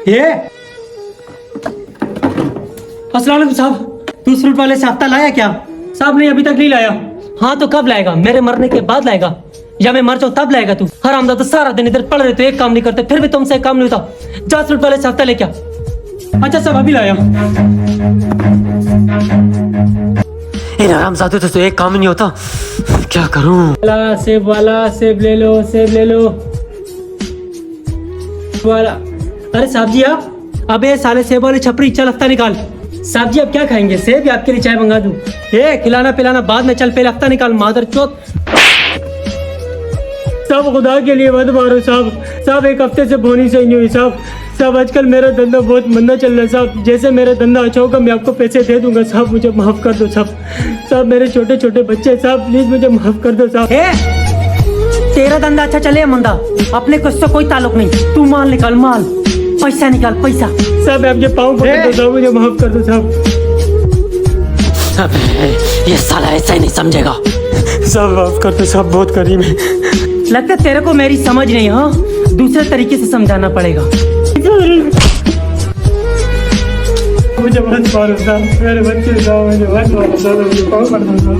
ये अस्सलाम वालेकुम साहब, तू फ्रूट वाले से हफ्ता लाया क्या? साहब नहीं, अभी तक नहीं लाया। हाँ तो कब लाएगा? मेरे मरने के बाद लाएगा या मैं मर जाऊँ तब लाएगा तू? हरामदा तो सारा दिन इधर पड़ रहे तो एक काम नहीं करते, फिर भी तुमसे काम नहीं होता। जा फ्रूट वाले से हफ्ता ले क्या। अच्छा साहब अभी लाया। इन हरामजादों से तो एक काम ही नहीं होता, क्या करूं? सेब वाला, सेब ले लो, सेब ले लो वाला। अरे साहब जी आप, अबे साले सेब वाले छपरी, चल हफ्ता निकाल। साहब जी आप क्या खाएंगे? सेब या आपके लिए चाय मंगा दूं? ए खिलाना पिलाना बाद में, चल पहले हफ्ता निकाल मादर चौथ। साहब खुदा के लिए मत मारो साहब, साहब एक हफ्ते से बोनी सही नहीं हुई साहब। साहब आजकल मेरा धंधा बहुत मंदा चल रहा है साहब, जैसे मेरा धंधा अच्छा होगा मैं आपको पैसे दे दूंगा साहब, मुझे माफ कर दो साहब। साहब मेरे छोटे छोटे बच्चे साहब, प्लीज मुझे माफ कर दो साहब। तेरा धंधा अच्छा चले या मंदा, अपने को इससे कोई ताल्लुक नहीं। तू माल निकाल, माल पैसा निकाल, पैसा। साहब आपके पाँव पकड़ दो साहब, मुझे माफ कर दो साहब। ये साला ऐसा ही नहीं समझेगा। साहब माफ कर दो साहब, बहुत करीब है। लगता है तेरे को मेरी समझ नहीं, हाँ दूसरे तरीके से समझाना पड़ेगा। मुझे मत मारो साहब, मेरे बच्चे साहब, मुझे मत मारो साहब, मुझे पाँव पकड़ दो साहब।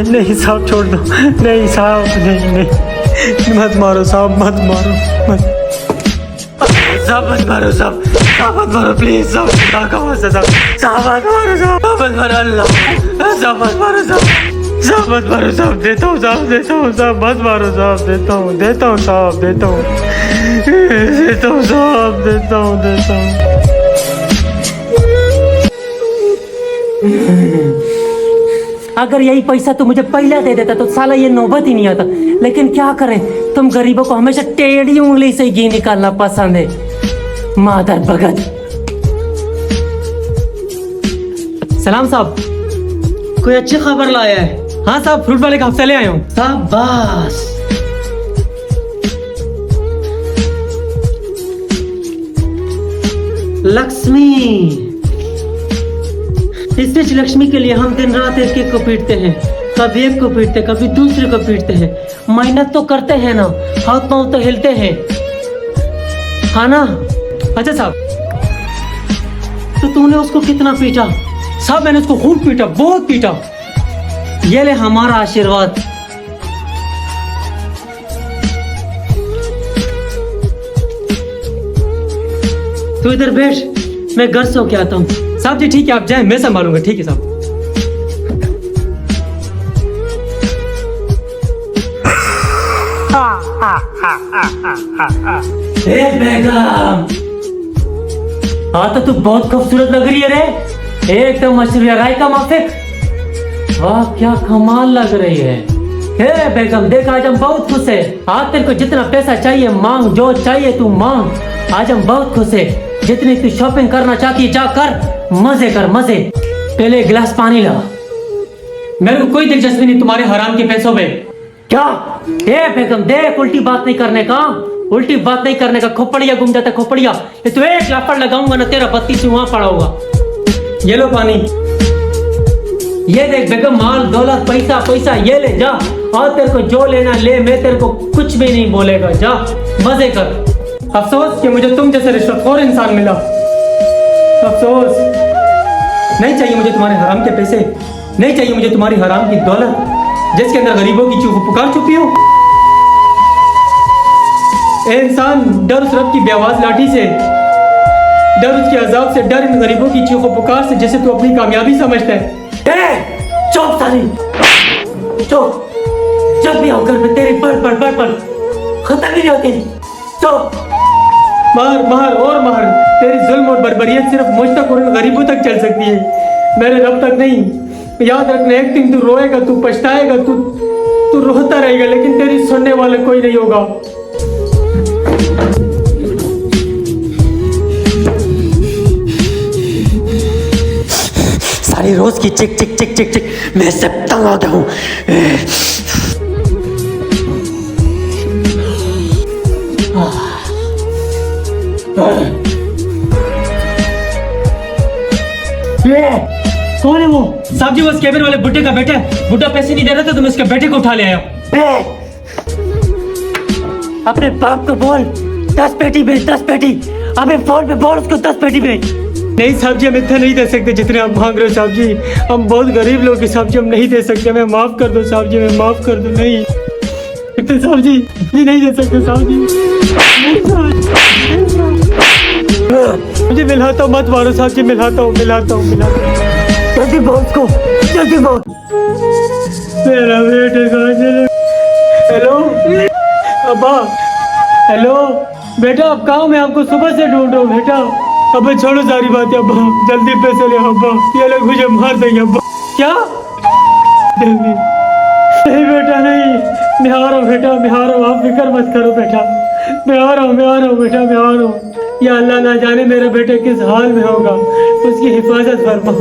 नहीं साहब छोड़ दो, नहीं साहब, नहीं मत मारो साहब, मत मारो, मत साहब, मत मारो साहब, साहब मत मारो प्लीज साहब, खुदा का वास्ता साहब, साहब मत मारो साहब, मत मारो अल्लाह, साहब मत मारो साहब, साहब मत मारो साहब, देता हूँ साहब, देता हूँ साहब, मत मारो साहब, देता हूँ, देता हूँ साहब, देता हूँ, देता हूँ साहब, देता हूँ, देता हूँ। अगर यही पैसा तू मुझे पहले दे देता तो साला ये नौबत ही नहीं आता, लेकिन क्या करें, तुम गरीबों को हमेशा टेढ़ी उंगली से घी निकालना पसंद है, मादर भगत। सलाम साहब, कोई अच्छी खबर लाया है? हाँ साहब, फ्रूट वाले का हफ्ता ले आया हूँ साहब। बस लक्ष्मी, इस बीच लक्ष्मी के लिए हम दिन रात एक एक को पीटते हैं, कभी एक को पीटते, कभी दूसरे को पीटते हैं। मेहनत तो करते हैं ना, हाथ पांव तो हिलते हैं, हाँ ना? अच्छा साहब, तो तूने उसको कितना पीटा? साहब मैंने उसको खूब पीटा, बहुत पीटा। ये ले हमारा आशीर्वाद। तू इधर बैठ, मैं घर से होके आता हूँ। साहब जी ठीक है, आप जाएं, मैं संभालूंगा। ठीक है साहब। बेगम, हाँ तो तू बहुत खूबसूरत लग रही है रे, एकदम मशरूया राय का माफिक। वाह क्या कमाल लग रही है। हे बेगम देख, आज हम बहुत खुश है। आज तेरे को जितना पैसा चाहिए मांग, जो चाहिए तू मांग। आज हम बहुत खुश है, जितनी तू शॉपिंग करना चाहती है जा कर, मजे कर मजे। पहले एक गिलास पानी ला, मेरे को कोई दिलचस्पी नहीं तुम्हारे हराम के पैसों में। क्या? ए बेगम देख, उल्टी बात नहीं करने का, उल्टी बात नहीं करने का। खोपड़िया घूम जाता खोपड़िया, ये तो एक लाफड़ लगाऊंगा ना तेरा 32 वहां पड़ा होगा। ये लो पानी, ये देख बेगम, माल दौलत पैसा पैसा, ये ले जा, और तेरे को जो लेना ले, मैं तेरे को कुछ भी नहीं बोलेगा, जा मजे कर। अफसोस कि मुझे तुम जैसे रिश्वतखोर इंसान मिला, अफसोस। नहीं चाहिए मुझे तुम्हारे हराम के पैसे, नहीं चाहिए मुझे तुम्हारी हराम की दौलत जिसके अंदर गरीबों की चीख पुकार छुपी हो। ए इंसान, डर उस रब की बेआवाज लाठी से, डर उसके अजाब से, डर इन गरीबों की चीख पुकार से जिसे तू अपनी कामयाबी समझता है। चुप साली, चुप। जब भी आओ घर में तेरी पढ़ खत्म ही नहीं होती। चुप, मार मार और मार। तेरी जुल्म और बर्बरियत सिर्फ मुझ तक और गरीबों तक चल सकती है, मेरे रब तक नहीं। याद रखना, एक दिन तू रोएगा, तू पछताएगा, तू रोता रहेगा, लेकिन तेरी सुनने वाला कोई नहीं होगा। सारी रोज की चिक चिक चिक चिक चिक मैं सब तंग आ गया हूँ। कौन है वो? साहब जी वो केबिन वाले बुड्ढे का बेटा है। बुड्ढा पैसे नहीं दे रहा था तो मैं उसके बेटे को उठा ले आया। अपने बाप को बोल 10 पेटी भेज, 10 पेटी। अबे फोन पे बोल उसको 10 पेटी भेज। नहीं साहब जी, हम इतना नहीं दे सकते जितने आप मांग रहे हो साहब जी। हम बहुत गरीब लोग हैं साहब जी, हम नहीं दे सकते। हमें माफ़ कर दो साहब जी, हमें माफ़ कर दो। नहीं इतने साहब जी, ये नहीं दे सकते साहब जी। मुझे मिलाता हूँ, मत मारो साहब जी, मिलाता हूँ। जल्दी बोल उसको, जल्दी बोल। मेरा बेटे कहाँ चले? हेलो अब्बा, हेलो बेटा, आप कहाँ? मैं आपको सुबह से ढूंढ रहा हूँ बेटा। अबे छोड़ो सारी बातें अब्बा, जल्दी पैसे ले अब्बा, ये लोग मुझे मार देंगे अब्बा। क्या? जल्दी। नहीं बेटा नहीं, मैं आ रहा हूँ बेटा, मैं आ रहा हूँ, आप फिक्र मत करो बेटा। मैं आ रहा हूँ बेटा, मैं आ रहा हूँ। या अल्लाह ना जाने मेरा बेटा किस हाल में होगा, उसकी हिफाजत फरमा।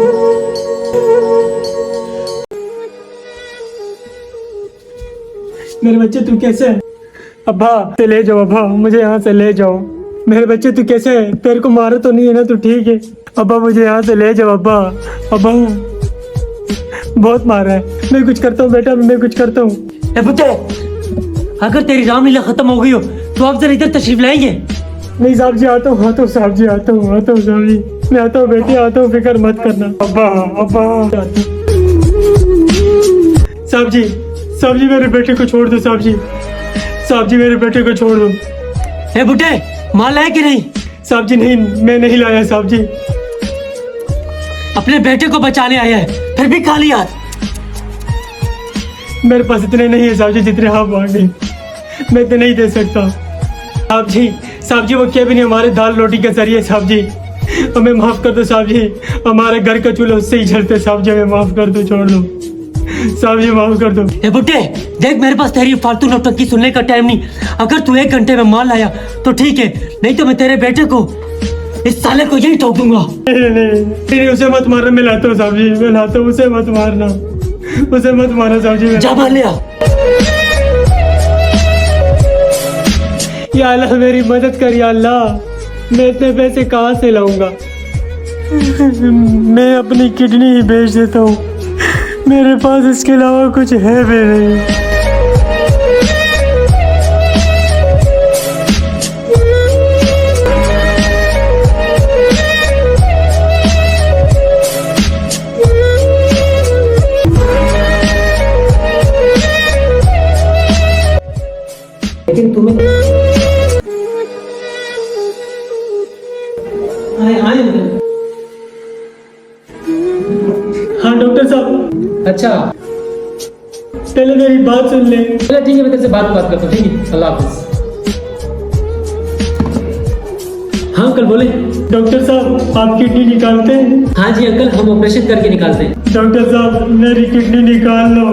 मेरे बच्चे तू कैसे है? अब्बा से ले जाओ अब्बा, मुझे यहाँ से ले जाओ। मेरे बच्चे तू कैसे है? तेरे को मारा तो नहीं है ना? तू ठीक है? अब्बा मुझे यहाँ से ले जाओ अब्बा। अब्बा बहुत मारा है, मैं कुछ करता हूँ बेटा, मैं कुछ करता हूँ। ए पुत्र, अगर तेरी रामलीला खत्म हो गई हो तो आप जरा इधर तशरीफ लाएंगे। नहीं साहब जी, आता हूँ साहब जी, आता हूँ साहब जी, मैं आता हूँ बेटे, आता हूँ, फिक्र मत करना। अब्बा साहब जी मेरे बेटे को छोड़ दो साहब जी, मेरे बेटे को छोड़ दो। ए बुड्ढे, माल लाया कि नहीं? साहब जी नहीं, मैं नहीं लाया साहब जी। अपने बेटे को बचाने आया है, फिर भी खाली हाथ। मेरे पास इतने नहीं है साहब जी जितने आप मांगे, मैं इतने नहीं दे सकता साहब जी। वो क्या भी नहीं, हमारे दाल रोटी के जरिए साहब जी, हमें माफ़ कर दो साहब जी। हमारे घर का चूल्हा उससे ही जलते साहब जी, हमें माफ़ कर दो, छोड़ दो साहब जी, माफ़ कर दो। ए बुड्ढे देख, मेरे पास तेरी फालतू नौटंकी सुनने का टाइम नहीं। अगर तू 1 घंटे में माल लाया तो ठीक है, नहीं तो मैं तेरे बेटे को, इस साले को यही ठोक दूंगा। नहीं, उसे मत मारना, मैं लाता हूँ साहब जी, मैं लाता हूँ, उसे मत मारना साहब जी। जा मार लिया। या अल्लाह मेरी मदद कर या अल्लाह, मैं इतने पैसे कहाँ से लाऊंगा? मैं अपनी किडनी ही बेच देता हूँ, मेरे पास इसके अलावा कुछ है भी नहीं। लेकिन तुम्हें आए हाँ डॉक्टर साहब। अच्छा पहले मेरी बात सुन ले। चलो ठीक है, मैं तेरे से बात करता हूँ, ठीक है? अल्लाह हाफिज। हाँ अंकल बोले। डॉक्टर साहब आप किडनी निकालते हैं? हाँ जी अंकल, हम ऑपरेशन करके निकालते हैं। डॉक्टर साहब मेरी किडनी निकाल लो।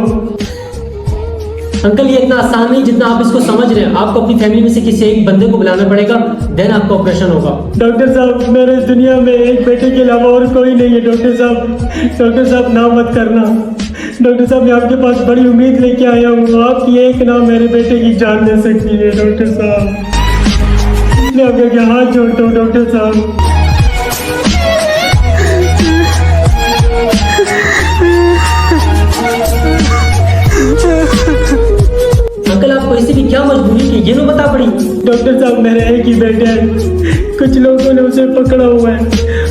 अंकल ये इतना आसान नहीं जितना आप इसको समझ रहे हैं। आपको अपनी फैमिली में से किसी एक बंदे को बुलाना पड़ेगा, देन आपका ऑपरेशन होगा। डॉक्टर साहब मेरे इस दुनिया में एक बेटे के अलावा और कोई नहीं है। डॉक्टर साहब ना मत करना। डॉक्टर साहब मैं आपके पास बड़ी उम्मीद लेके आया हूँ, आपकी एक नाम मेरे बेटे की जान ले सकती है। डॉक्टर साहब मैं आपके हाथ जोड़ता हूँ डॉक्टर साहब। अंकल आपको इसी की क्या मजबूरी थी, ये नो बता पड़ी? डॉक्टर साहब मेरे एक ही बेटे हैं, कुछ लोगों ने उसे पकड़ा हुआ है,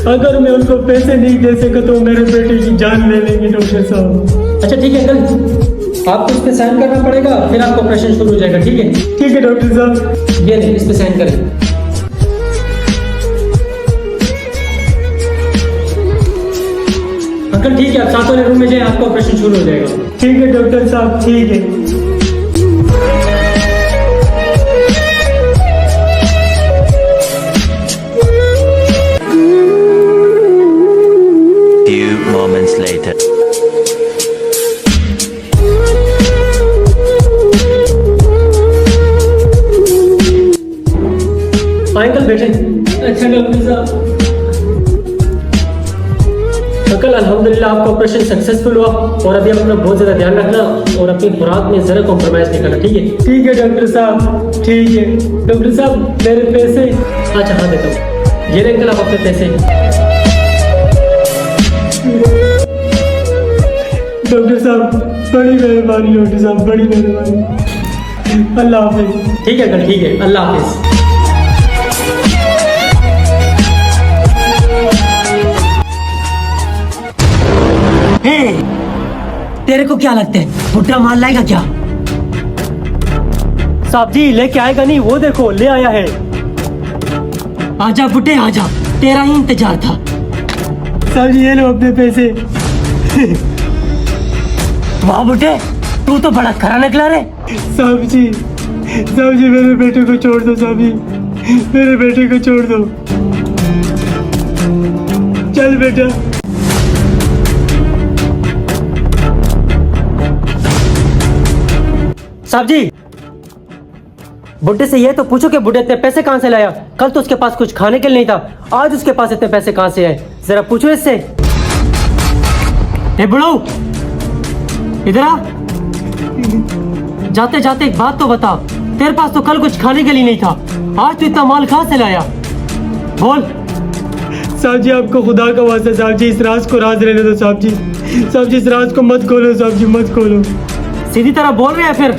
अगर मैं उनको पैसे नहीं दे सका तो मेरे बेटे की जान ले लेंगे डॉक्टर साहब। अच्छा ठीक है अंकल, आपको इस पे साइन करना पड़ेगा, फिर आपका ऑपरेशन शुरू हो जाएगा। ठीक है? ठीक है डॉक्टर साहब। ये नहीं, इस पे साइन करें। अंकल ठीक है, आप साथ वाले रूम में जाए, आपका ऑपरेशन शुरू हो जाएगा। ठीक है डॉक्टर साहब, ठीक है। अंकल बैठे। अच्छा डॉक्टर साहब। अंकल अल्हम्दुलिल्लाह आपका ऑपरेशन सक्सेसफुल हुआ, और अभी आप अपना बहुत ज़्यादा ध्यान रखना और अपनी खुराक में ज़रा कॉम्प्रोमाइज़ नहीं करना। ठीक है? ठीक है डॉक्टर साहब, ठीक है। डॉक्टर साहब मेरे पैसे। अच्छा हाँ देता हूँ, ये रहे अंकल आप अपने पैसे। डॉक्टर साहब बड़ी मेहरबानी, डॉक्टर साहब बड़ी मेहरबानी। अल्लाह हाफिज। ठीक है अंकल, ठीक है, अल्लाह हाफिज। तेरे को क्या लगता है बुड्ढा माल लाएगा क्या? साहब जी लेके आएगा नहीं, वो देखो ले आया है। आजा बुड्ढे आजा, तेरा ही इंतजार था। साहब जी ये लो अपने पैसे। वाह बुड्ढे, तू तो बड़ा खरा निकला रे। साहब जी मेरे बेटे को छोड़ दो साहब जी, मेरे बेटे को छोड़ दो। चल बेटा। साहब जी, बुड्ढे से ये तो पूछो कि बुड्ढे इतने पैसे कहाँ से लाया? कल तो उसके पास कुछ खाने के लिए नहीं था, आज उसके पास इतने पैसे कहाँ से आए? जरा पूछो इससे। ए बुढ़ऊ, इधर आ। जाते जाते एक बात तो बता, तेरे पास तो कल कुछ खाने के लिए नहीं था, आज तू इतना माल कहाँ से लाया? बोल। साहब जी आपको खुदा का वास्ता साहब जी इस राज को राज रहने दो साहब जी। साहब जी इस राज को मत खोलो साहब जी, मत खोलो। सीधी तरह बोल रहे हैं फिर?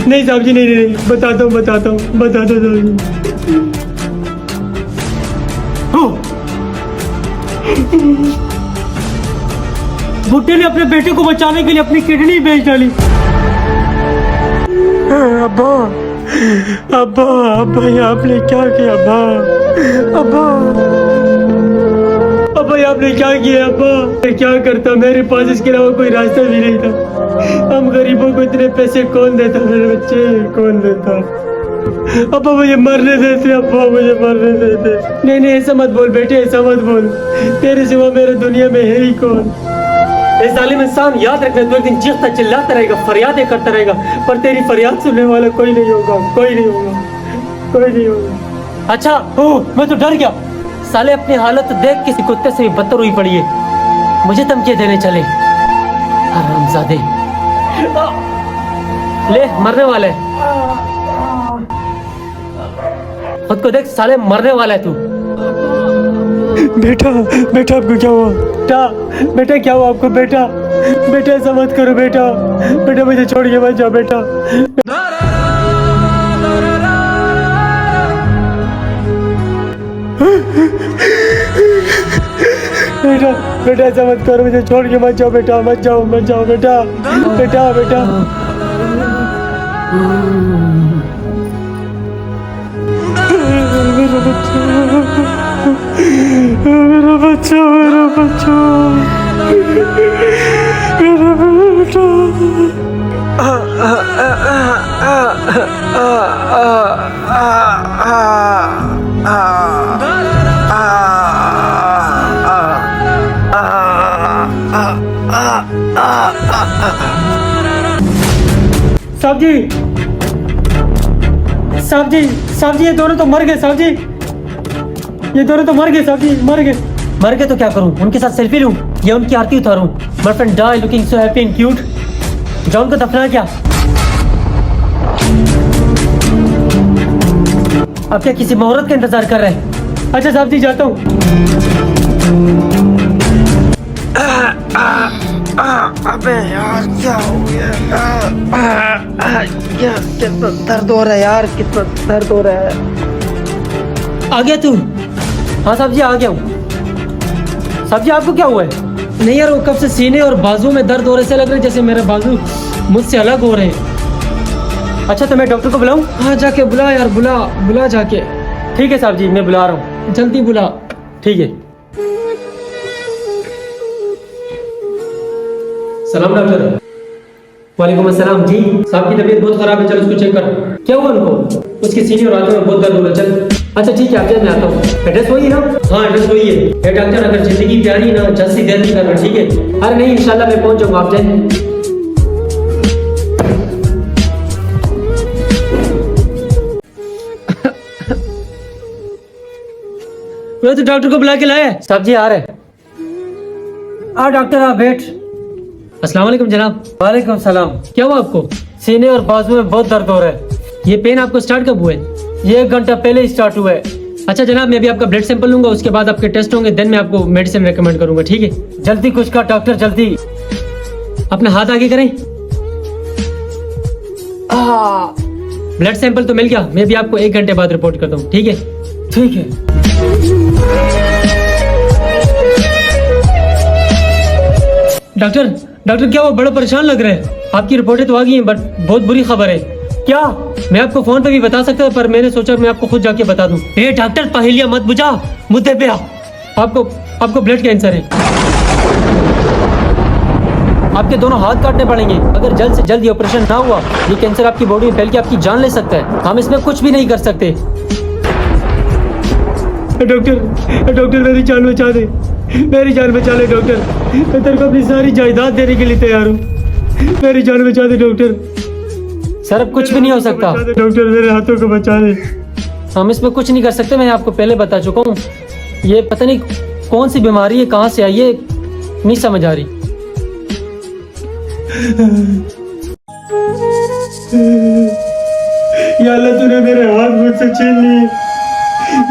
नहीं साहब जी नहीं, बताता हूँ साहब जी। बुड्ढे ने अपने बेटे को बचाने के लिए अपनी किडनी बेच डाली। अब्बा ये आपने क्या किया? अब्बा ये आपने क्या किया? अब्बा मैं क्या करता, मेरे पास इसके अलावा कोई रास्ता भी नहीं था। हम गरीबों को इतने पैसे कौन देता? मेरे बच्चे कौन देता? अब्बा मुझे मरने देते, अब्बा मुझे मरने देते। नहीं ऐसा मत बोल बेटे, ऐसा मत बोल। तेरे सिवा मेरे दुनिया में है ही कौन? ए जालिम इंसान, याद रखना, तू एक दिन चीखता चिल्लाता रहेगा, फरियादें करता रहेगा, पर तेरी फरियाद सुनने वाला कोई नहीं होगा। अच्छा मैं तो डर गया। साले अपनी हालत देख किसी कुत्ते से भी बदतर हुई पड़ी है, मुझे धमकियां देने चले। हरामजादे, ले मरने वाला है। खुद को देख साले, मरने वाला है तू। बेटा आपको क्या हुआ? बेटा क्या हुआ आपको? बेटा ऐसा मत करो बेटा मुझे छोड़ के मत जाओ बेटा। बेटा ऐसा मत करो, मुझे छोड़ के मत जाओ बेटा, मत जाओ बेटा। मेरा बच्चा साहब जी ये दोनों तो मर गए साहब जी, मर गए तो क्या करूं? उनके साथ सेल्फी लूं या उनकी आरती उतारूं? My friend die looking so happy and cute. जाओ उनको दफना क्या? अब क्या किसी मुहूर्त का इंतजार कर रहे हैं? अच्छा साहब जी जाता हूँ। अबे यार क्या हो गया? कितना दर्द हो रहा है यार, कितना दर्द हो रहा है। आ गया तू? हाँ साहब जी आ गया हूँ। साहब जी आपको क्या हुआ है? नहीं यार, वो कब से सीने और बाजू में दर्द हो रहे से लग रहा है जैसे मेरे बाजू मुझसे अलग हो रहे हैं। अच्छा तो मैं डॉक्टर को बुलाऊं? हाँ जाके बुला यार, बुला जाके। ठीक है साहब जी मैं बुला रहा हूँ, जल्दी बुला। ठीक है। सलाम डॉक्टर। वालेकुम अस्सलाम। जी साहब की तबीयत बहुत खराब है, चलो उसको चेक कर। क्या हुआ उनको? उसके सीने और हाथों में बहुत दर्द हो रहा है। चल अच्छा ठीक है, आप जल्द मैं आता हूँ। एड्रेस वही है ना? हाँ एड्रेस वही है। डॉक्टर अगर जिंदगी प्यारी ना, जल्द से देर नहीं करना, ठीक है? अरे नहीं इंशाल्लाह मैं पहुंच जाऊंगा, आप जाए। तो डॉक्टर को बुला के लाए? साहब जी आ रहे। आ डॉक्टर आप बैठ। अस्सलाम वालेकुम जनाब। वालेकुम सलाम। क्या हुआ आपको? सीने और बाजू में बहुत दर्द हो रहा है। ये पेन आपको स्टार्ट कब हुआ है? ये 1 घंटा पहले ही स्टार्ट हुआ है। अच्छा जनाब मैं भी आपका ब्लड सैंपल लूंगा, उसके बाद आपके टेस्ट होंगे, देन मैं आपको मेडिसिन रेकमेंड करूंगा, ठीक है? जल्दी कुछ का डॉक्टर, जल्दी। अपना हाथ आगे करें। ब्लड सैंपल तो मिल गया, मैं भी आपको 1 घंटे बाद रिपोर्ट करता हूँ, ठीक है? ठीक है। डॉक्टर डॉक्टर क्या वो बड़ा परेशान लग रहा है? आपकी रिपोर्टें तो आ गई हैं, बट बहुत बुरी खबर है। क्या? मैं आपको फोन पे भी बता सकता था, पर मैंने सोचा मैं आपको खुद जाके बता दूं। ए डॉक्टर, पहेलियां मत बुझा, मुद्दे पे आ। आपको ब्लड कैंसर है। आपके दोनों हाथ काटने पड़ेंगे। अगर जल्द से जल्द ये ऑपरेशन ना हुआ, ये कैंसर आपकी बॉडी में फैल के आपकी जान ले सकता है। हम इसमें कुछ भी नहीं कर सकते। डॉक्टर मेरी जान बचा दे, मेरी जान बचा ले डॉक्टर। मैं तेरे को अपनी सारी जायदाद देने के लिए तैयार हूँ, मेरी जान बचा दे डॉक्टर। सर अब कुछ भी नहीं हो सकता। डॉक्टर मेरे हाथों को बचा ले। हम इसमें कुछ नहीं कर सकते, मैं आपको पहले बता चुका हूँ। ये पता नहीं कौन सी बीमारी है, कहाँ से आई है, नहीं समझ आ रही। या अल्लाह, तूने मेरे हाथ मुझसे छीन लिए,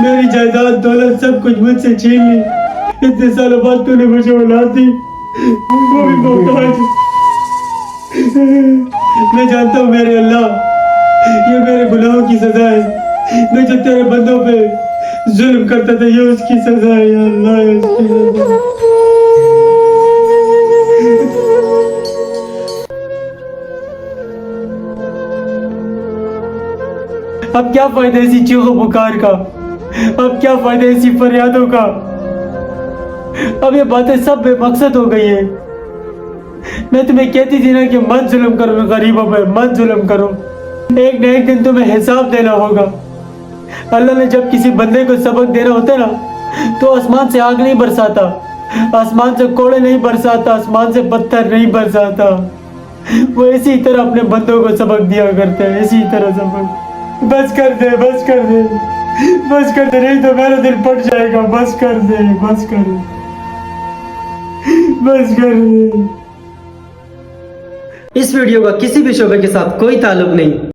मेरी जायदाद दौलत सब कुछ मुझसे छीन ली। इतने सालों बाद तूने मुझे औलाद दी, वो भी मोहताज। मैं जानता हूँ मेरे अल्लाह, ये मेरे गुनाहों की सजा है। मैं जो तेरे बंदों पे जुल्म करता था, ये उसकी सजा है। या अल्लाह, ये उसकी सजा है। अब क्या फायदा ऐसी चीखों पुकार का? अब क्या फायदा ऐसी फरियादों का? अब ये बातें सब बेमकसद हो गई है। मैं तुम्हें कहती थी ना कि मत जुल्म करो गरीबों पे, मत जुल्म करो। एक न एक दिन तुम्हें हिसाब देना होगा। अल्लाह ने जब किसी बंदे को सबक देना होता है ना, तो आसमान से आग नहीं बरसाता, आसमान से कोड़े नहीं बरसाता, आसमान से पत्थर नहीं बरसाता। वो इसी तरह अपने बंदों को सबक दिया करते हैं, इसी तरह सबक। बस कर दे, बस कर दे, बस कर दे, नहीं तो मेरा दिल फट जाएगा। बस कर दे, बस कर दे, बस कर दे। इस वीडियो का किसी भी शोबे के साथ कोई ताल्लुक नहीं।